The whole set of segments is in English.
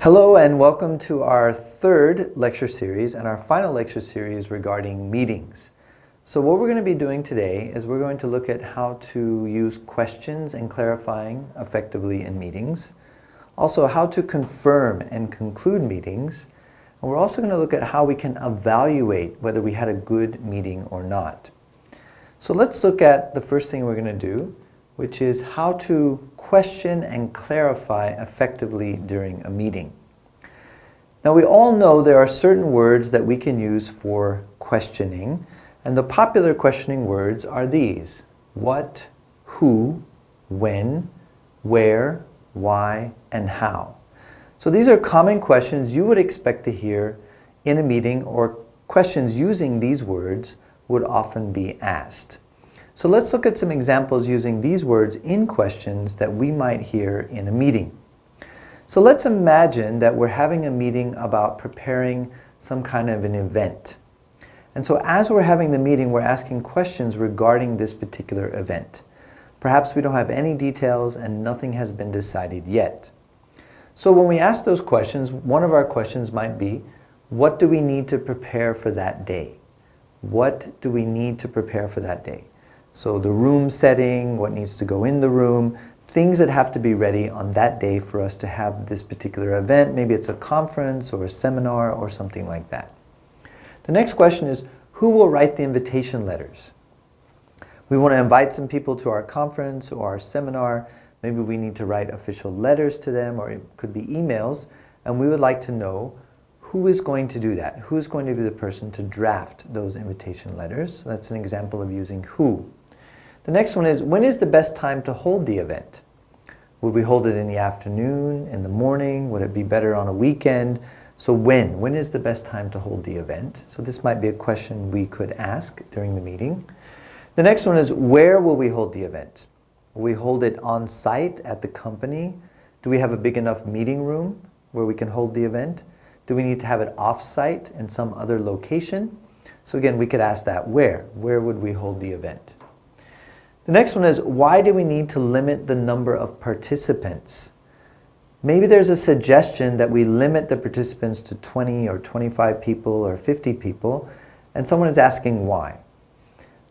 Hello and welcome to our third lecture series and our final lecture series regarding meetings. So what we're going to be doing today is we're going to look at how to use questions and clarifying effectively in meetings. Also how to confirm and conclude meetings. And we're also going to look at how we can evaluate whether we had a good meeting or not. So let's look at the first thing we're going to do, which is how to question and clarify effectively during a meeting. Now we all know there are certain words that we can use for questioning, and the popular questioning words are these: what, who, when, where, why, and how. So these are common questions you would expect to hear in a meeting, or questions using these words would often be asked. So let's look at some examples using these words in questions that we might hear in a meeting. So let's imagine that we're having a meeting about preparing some kind of an event. And so as we're having the meeting, we're asking questions regarding this particular event. Perhaps we don't have any details and nothing has been decided yet. So when we ask those questions, one of our questions might be, what do we need to prepare for that day? What do we need to prepare for that day? So the room setting, what needs to go in the room, things that have to be ready on that day for us to have this particular event. Maybe it's a conference or a seminar or something like that. The next question is, who will write the invitation letters? We want to invite some people to our conference or our seminar. Maybe we need to write official letters to them, or it could be emails, and we would like to know who is going to do that. Who is going to be the person to draft those invitation letters? So that's an example of using who. The next one is, when is the best time to hold the event? Would we hold it in the afternoon, in the morning? Would it be better on a weekend? So when is the best time to hold the event? So this might be a question we could ask during the meeting. The next one is, where will we hold the event? Will we hold it on site at the company? Do we have a big enough meeting room where we can hold the event? Do we need to have it off-site in some other location? So again, we could ask that, where? Where would we hold the event? The next one is, why do we need to limit the number of participants? Maybe there's a suggestion that we limit the participants to 20 or 25 people or 50 people, and someone is asking why.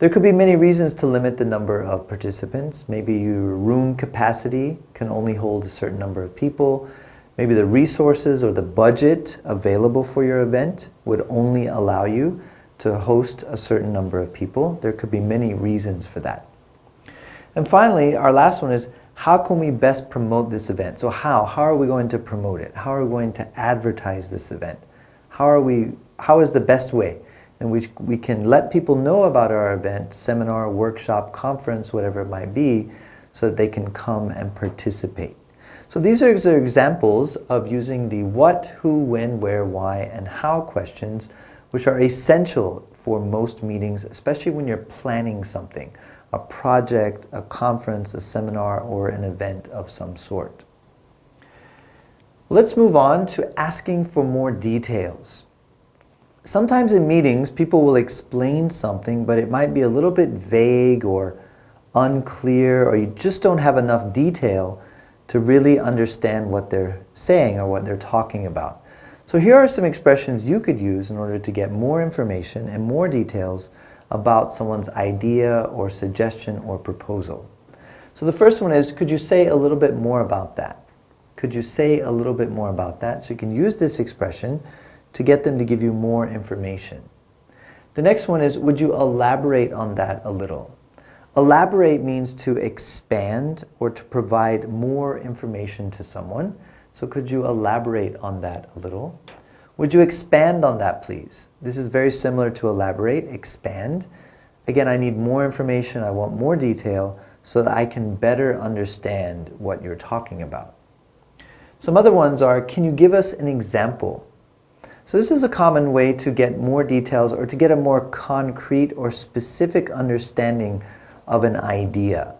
There could be many reasons to limit the number of participants. Maybe your room capacity can only hold a certain number of people. Maybe the resources or the budget available for your event would only allow you to host a certain number of people. There could be many reasons for that. And finally, our last one is, how can we best promote this event? So how are we going to promote it? How are we going to advertise this event? How is the best way in which we can let people know about our event, seminar, workshop, conference, whatever it might be, so that they can come and participate? So these are examples of using the what, who, when, where, why, and how questions, which are essential for most meetings, especially when you're planning something, a project, a conference, a seminar, or an event of some sort. Let's move on to asking for more details. Sometimes in meetings, people will explain something, but it might be a little bit vague or unclear, or you just don't have enough detail to really understand what they're saying or what they're talking about. So here are some expressions you could use in order to get more information and more details about someone's idea or suggestion or proposal. So the first one is, could you say a little bit more about that? Could you say a little bit more about that? So you can use this expression to get them to give you more information. The next one is, would you elaborate on that a little? Elaborate means to expand or to provide more information to someone. So could you elaborate on that a little? Would you expand on that, please? This is very similar to elaborate, expand. Again, I need more information, I want more detail so that I can better understand what you're talking about. Some other ones are, can you give us an example? So this is a common way to get more details or to get a more concrete or specific understanding of an idea.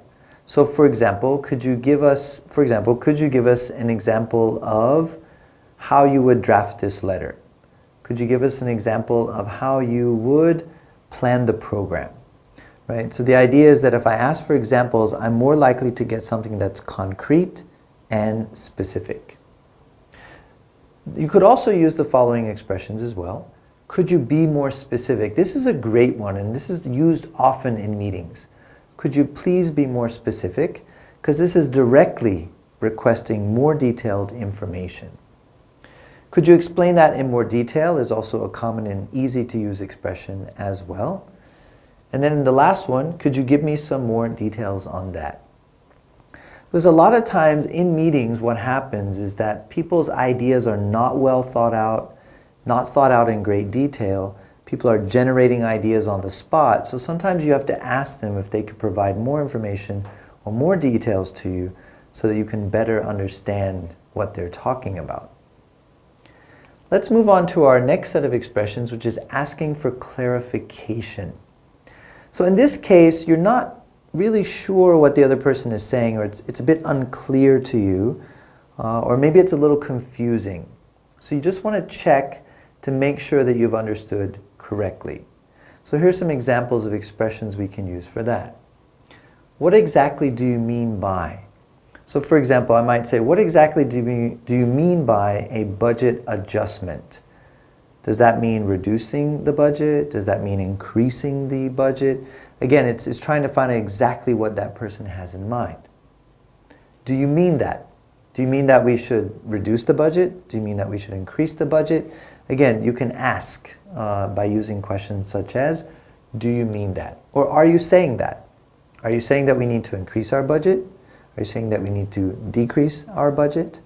So for example, could you give us an example of how you would draft this letter? Could you give us an example of how you would plan the program? Right? So the idea is that if I ask for examples, I'm more likely to get something that's concrete and specific. You could also use the following expressions as well. Could you be more specific? This is a great one, and this is used often in meetings. Could you please be more specific? Because this is directly requesting more detailed information. Could you explain that in more detail is also a common and easy to use expression as well. And then the last one, could you give me some more details on that? Because a lot of times in meetings what happens is that people's ideas are not well thought out, not thought out in great detail. People are generating ideas on the spot, so sometimes you have to ask them if they could provide more information or more details to you so that you can better understand what they're talking about. Let's move on to our next set of expressions, which is asking for clarification. So in this case, you're not really sure what the other person is saying, or it's a bit unclear to you, or maybe it's a little confusing. So you just want to check to make sure that you've understood correctly. So here's some examples of expressions we can use for that. What exactly do you mean by? So for example, I might say, what exactly do you mean by a budget adjustment? Does that mean reducing the budget? Does that mean increasing the budget? Again, it's trying to find out exactly what that person has in mind. Do you mean that? Do you mean that we should reduce the budget? Do you mean that we should increase the budget? Again, you can ask by using questions such as, do you mean that? Or are you saying that? Are you saying that we need to increase our budget? Are you saying that we need to decrease our budget?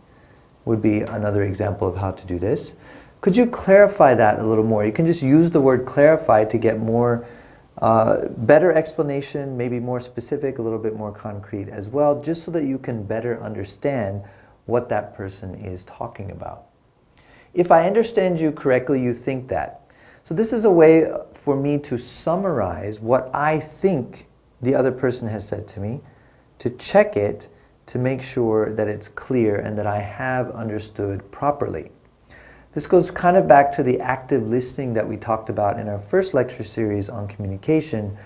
Would be another example of how to do this. Could you clarify that a little more? You can just use the word clarify to get more, better explanation, maybe more specific, a little bit more concrete as well, just so that you can better understand what that person is talking about. If I understand you correctly, you think that. So this is a way for me to summarize what I think the other person has said to me, to check it, to make sure that it's clear and that I have understood properly. This goes kind of back to the active listening that we talked about in our first lecture series on communication,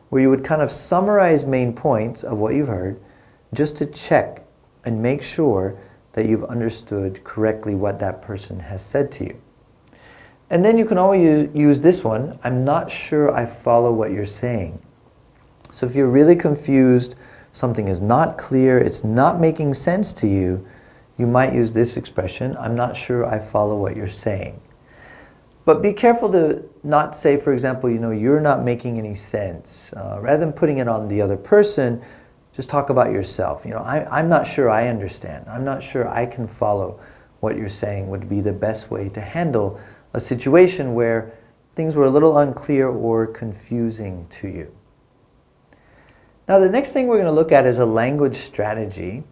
where you would kind of summarize main points of what you've heard, just to check and make sure that you've understood correctly what that person has said to you. And then you can always use this one, I'm not sure I follow what you're saying. So if you're really confused, something is not clear, it's not making sense to you, you might use this expression, I'm not sure I follow what you're saying. But be careful to not say, for example, you're not making any sense. Rather than putting it on the other person, just talk about yourself. I'm not sure I understand. I'm not sure I can follow what you're saying would be the best way to handle a situation where things were a little unclear or confusing to you. Now the next thing we're going to look at is a language strategy.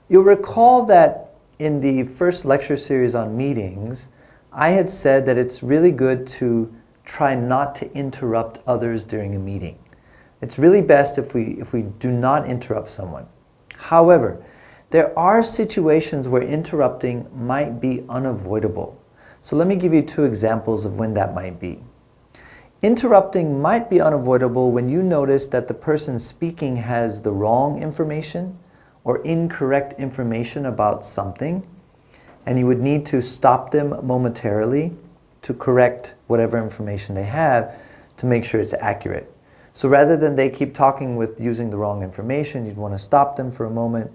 You'll recall that in the first lecture series on meetings, I had said that it's really good to try not to interrupt others during a meeting. It's really best if we do not interrupt someone. However, there are situations where interrupting might be unavoidable. So let me give you two examples of when that might be. Interrupting might be unavoidable when you notice that the person speaking has the wrong information or incorrect information about something, and you would need to stop them momentarily to correct whatever information they have to make sure it's accurate. So rather than they keep talking with using the wrong information, you'd want to stop them for a moment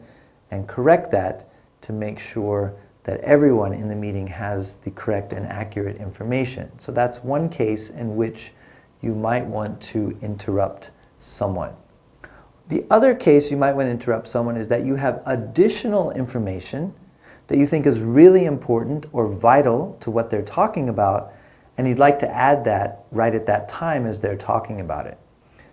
and correct that to make sure that everyone in the meeting has the correct and accurate information. So that's one case in which you might want to interrupt someone. The other case you might want to interrupt someone is that you have additional information that you think is really important or vital to what they're talking about, and you'd like to add that right at that time as they're talking about it.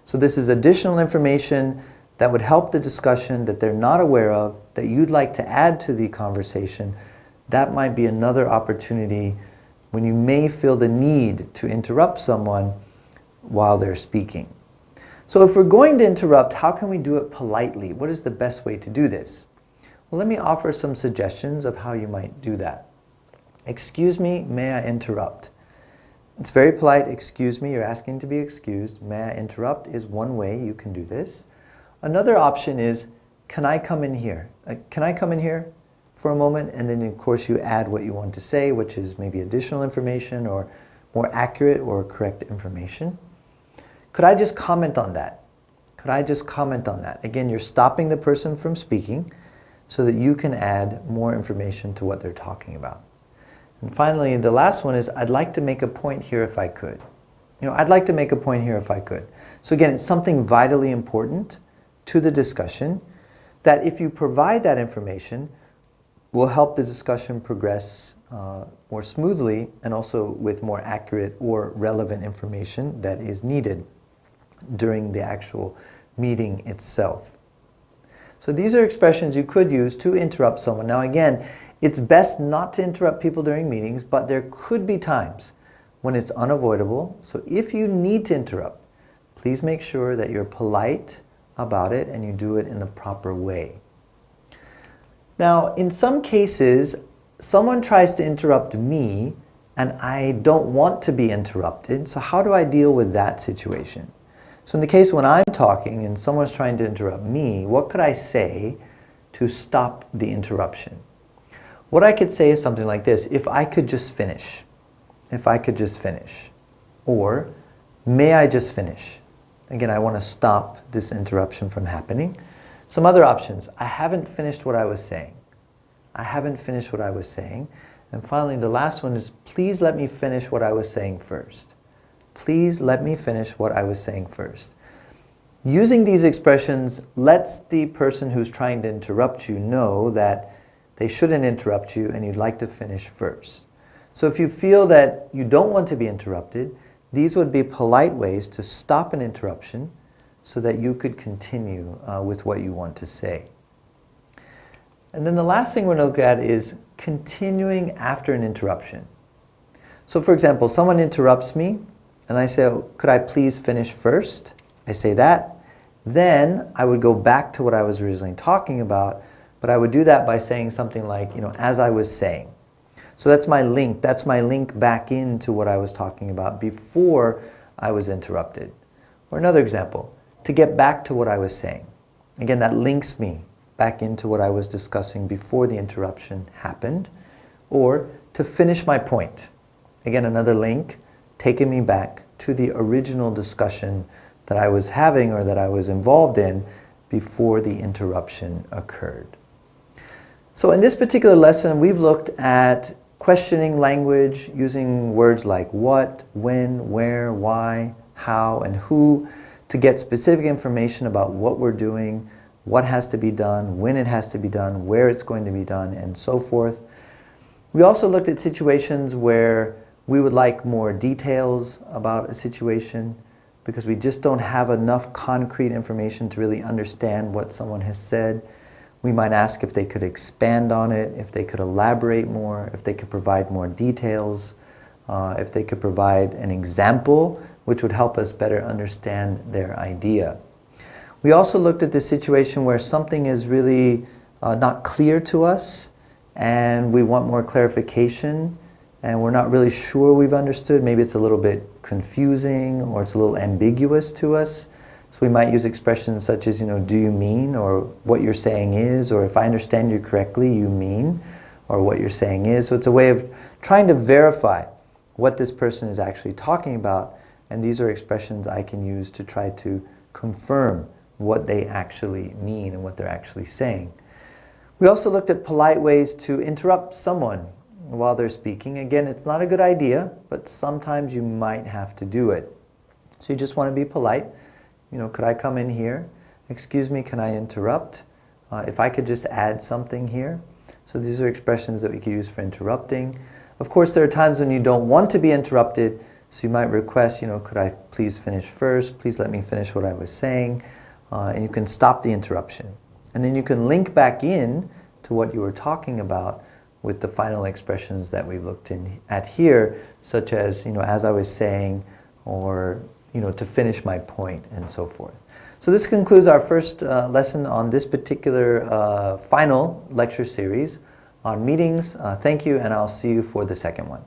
So this is additional information that would help the discussion that they're not aware of, that you'd like to add to the conversation. That might be another opportunity when you may feel the need to interrupt someone while they're speaking. So if we're going to interrupt, how can we do it politely? What is the best way to do this? Well, let me offer some suggestions of how you might do that. Excuse me, may I interrupt? It's very polite, excuse me, you're asking to be excused. May I interrupt is one way you can do this. Another option is, can I come in here? Can I come in here? for a moment, and then of course you add what you want to say, which is maybe additional information or more accurate or correct information. Could I just comment on that? Could I just comment on that? Again, you're stopping the person from speaking so that you can add more information to what they're talking about. And finally, the last one is, I'd like to make a point here if I could. I'd like to make a point here if I could. So again, it's something vitally important to the discussion that if you provide that information, will help the discussion progress more smoothly and also with more accurate or relevant information that is needed during the actual meeting itself. So these are expressions you could use to interrupt someone. Now again, it's best not to interrupt people during meetings, but there could be times when it's unavoidable. So if you need to interrupt, please make sure that you're polite about it and you do it in the proper way. Now, in some cases, someone tries to interrupt me and I don't want to be interrupted. So how do I deal with that situation? So in the case when I'm talking and someone's trying to interrupt me, what could I say to stop the interruption? What I could say is something like this: if I could just finish. If I could just finish. Or, may I just finish? Again, I want to stop this interruption from happening. Some other options: I haven't finished what I was saying. I haven't finished what I was saying. And finally, the last one is, please let me finish what I was saying first. Please let me finish what I was saying first. Using these expressions lets the person who's trying to interrupt you know that they shouldn't interrupt you and you'd like to finish first. So if you feel that you don't want to be interrupted, these would be polite ways to stop an interruption so that you could continue with what you want to say. And then the last thing we're going to look at is continuing after an interruption. So for example, someone interrupts me and I say, oh, could I please finish first? I say that. Then I would go back to what I was originally talking about, but I would do that by saying something like, as I was saying. So that's my link. That's my link back into what I was talking about before I was interrupted. Or another example, to get back to what I was saying. Again, that links me back into what I was discussing before the interruption happened. Or to finish my point. Again, another link taking me back to the original discussion that I was having or that I was involved in before the interruption occurred. So in this particular lesson, we've looked at questioning language using words like what, when, where, why, how, and who to get specific information about what we're doing, what has to be done, when it has to be done, where it's going to be done, and so forth. We also looked at situations where we would like more details about a situation because we just don't have enough concrete information to really understand what someone has said. We might ask if they could expand on it, if they could elaborate more, if they could provide more details, if they could provide an example which would help us better understand their idea. We also looked at the situation where something is really not clear to us and we want more clarification and we're not really sure we've understood. Maybe it's a little bit confusing or it's a little ambiguous to us. So we might use expressions such as, do you mean, or what you're saying is, or if I understand you correctly, you mean, or what you're saying is. So it's a way of trying to verify what this person is actually talking about, and these are expressions I can use to try to confirm what they actually mean and what they're actually saying. We also looked at polite ways to interrupt someone while they're speaking. Again, it's not a good idea, but sometimes you might have to do it. So you just want to be polite. Could I come in here? Excuse me, can I interrupt? If I could just add something here. So these are expressions that we could use for interrupting. Of course, there are times when you don't want to be interrupted, so you might request, could I please finish first? Please let me finish what I was saying. And you can stop the interruption. And then you can link back in to what you were talking about with the final expressions that we looked at here, such as I was saying, or to finish my point, and so forth. So this concludes our first lesson on this particular final lecture series on meetings. Thank you, and I'll see you for the second one.